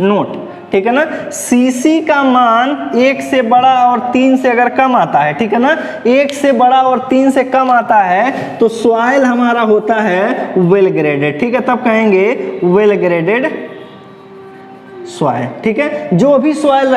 नोट, ठीक है ना। Cc का मान 1 से बड़ा और 3 से अगर कम आता है, ठीक है ना, 1 से बड़ा और 3 से कम आता है तो सॉइल हमारा होता है वेल ग्रेडेड, ठीक है। तब कहेंगे वेल ग्रेडेड सॉइल, ठीक है। जो भी सॉइल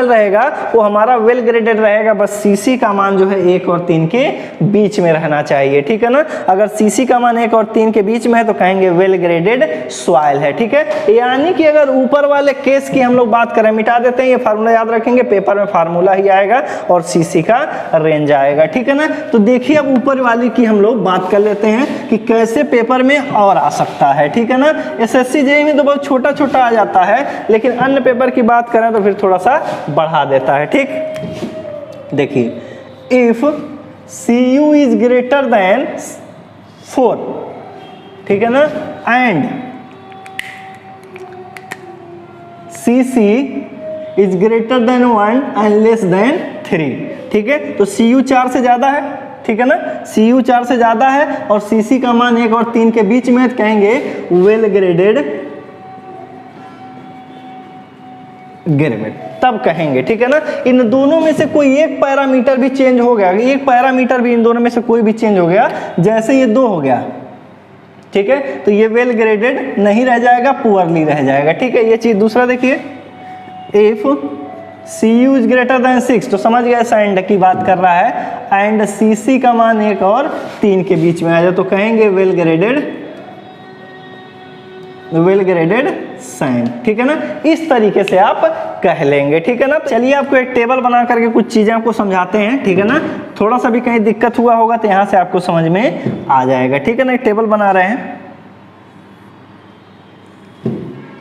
रहेगा वो हमारा वेल ग्रेडेड रहेगा, बस Cc का मान जो है 1 और 3 के बीच में रहना चाहिए, ठीक है ना। अगर Cc का मान 1 और 3 के बीच में है तो कहेंगे वेल ग्रेडेड सॉइल है, ठीक है। यानी कि अगर ऊपर वाले केस की हम लोग बात करें, मिटा देते हैं, ये फार्मूला याद रखेंगे, पेपर में फार्मूला ही आएगा और Cc का रेंज आएगा, ठीक है ना। तो देखिए अब ऊपर वाली की हम लोग बात कर लेते हैं कि कैसे पेपर में और आ सकता है, ठीक है ना। SSC JEE में तो बहुत छोटा छोटा आ जाता है, लेकिन अन्य पेपर की बात करें तो फिर थोड़ा सा बढ़ा देता है, ठीक। देखिए if Cu is greater than 4, ठीक है ना, and Cc is greater than 1 and less than 3, ठीक है। तो Cu 4 से ज्यादा है, ठीक है ना, Cu 4 से ज्यादा है और Cc का मान 1 और 3 के बीच में, कहेंगे वेल ग्रेडेड ग्रेवेल, तब कहेंगे, ठीक है ना। इन दोनों में से कोई एक पैरामीटर भी चेंज हो गया, एक पैरामीटर भी इन दोनों में से कोई भी चेंज हो गया, जैसे ये 2 हो गया, ठीक है, तो ये वेल ग्रेडेड नहीं रह जाएगा, पुअरली रह जाएगा, ठीक है। ये चीज दूसरा देखिए, if Cu is greater than 6, तो समझ गया सैंड की बात कर रहा है, एंड Cc का मान 1 और 3 के बीच में आ जाए, तो कहेंगे वेल ग्रेडेड सैंड, ठीक है ना। इस तरीके से आप कह लेंगे, ठीक है ना। चलिए आपको एक टेबल बना करके कुछ चीजें आपको समझाते हैं, ठीक है ना। थोड़ा सा भी कहीं दिक्कत हुआ होगा तो यहां से आपको समझ में आ जाएगा, ठीक है ना। एक टेबल बना रहे हैं,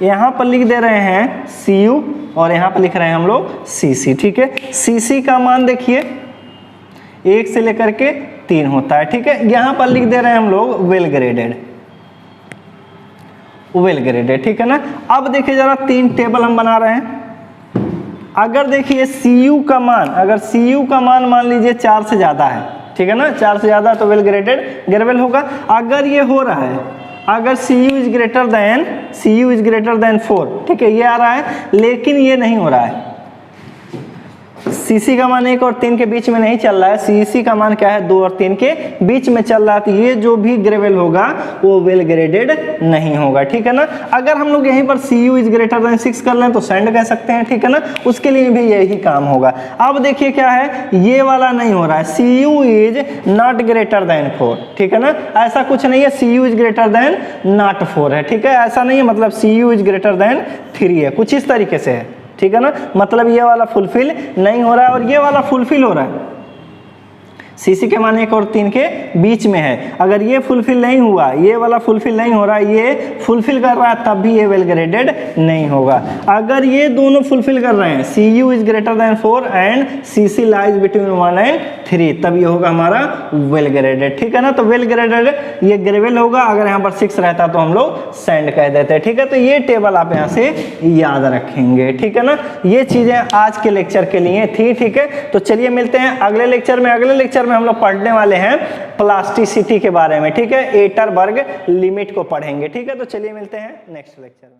यहां पर लिख दे रहे हैं Cu और यहां पर लिख रहे हैं हम लोग Cc, ठीक है। Cc का मान देखिए 1 से लेकर के 3 होता है, ठीक है। यहां पर लिख दे रहे हैं हम लोग वेल ग्रेडेड, ठीक है ना। अब देखिए जरा 3 टेबल हम बना रहे हैं। अगर देखिए Cu का मान, अगर Cu का मान मान लीजिए 4 से ज्यादा है, ठीक है ना, 4 से ज्यादा तो वेल ग्रेडेड ग्रेवेल होगा। अगर ये हो रहा है, अगर Cu इज ग्रेटर देन 4, ठीक है, ये आ रहा है, लेकिन ये नहीं हो रहा है, Cc का मान 1 और 3 के बीच में नहीं चल रहा है, Cc का मान क्या है 2 और 3 के बीच में चल रहा है, तो ये जो भी ग्रेवेल होगा वो वेल ग्रेडेड नहीं होगा, ठीक है ना। अगर हम लोग यहीं पर Cu इज ग्रेटर देन 6 कर लें तो सैंड कह सकते हैं, ठीक है ना, उसके लिए भी यही काम होगा। अब देखिए क्या है, ये वाला नहीं हो रहा है, Cu is not greater than 4, ठीक है ना, ऐसा कुछ नहीं है, Cu is greater than not 4 है, ठीक है, ऐसा नहीं है, मतलब Cu इज ग्रेटर देन 3 है, कुछ इस तरीके से है, ठीक है ना। मतलब ये वाला फुलफिल नहीं हो रहा है और ये वाला फुलफिल हो रहा है, Cc के मान 1 और 3 के बीच में है। अगर ये फुलफिल नहीं हुआ, ये वाला फुलफिल नहीं हो रहा, ये फुलफिल कर रहा है, तब भी ये वेल ग्रेडेड नहीं होगा। अगर ये दोनों फुलफिल कर रहे हैं, Cu is greater than 4 and Cc lies between 1 and 3, तब ये होगा हमारा वेल ग्रेडेड, ठीक है ना। तो वेल ग्रेडेड ये ग्रेवेल होगा। अगर यहाँ पर 6 रहता तो हम लोग सैंड कह देते हैं, ठीक है। तो ये टेबल आप यहाँ से याद रखेंगे, ठीक है ना। ये चीजें आज के लेक्चर के लिए थी, ठीक है। तो चलिए मिलते हैं अगले लेक्चर में। अगले लेक्चर में हम लोग पढ़ने वाले हैं प्लास्टिसिटी के बारे में, ठीक है। एटरबर्ग लिमिट को पढ़ेंगे, ठीक है। तो चलिए मिलते हैं नेक्स्ट लेक्चर में।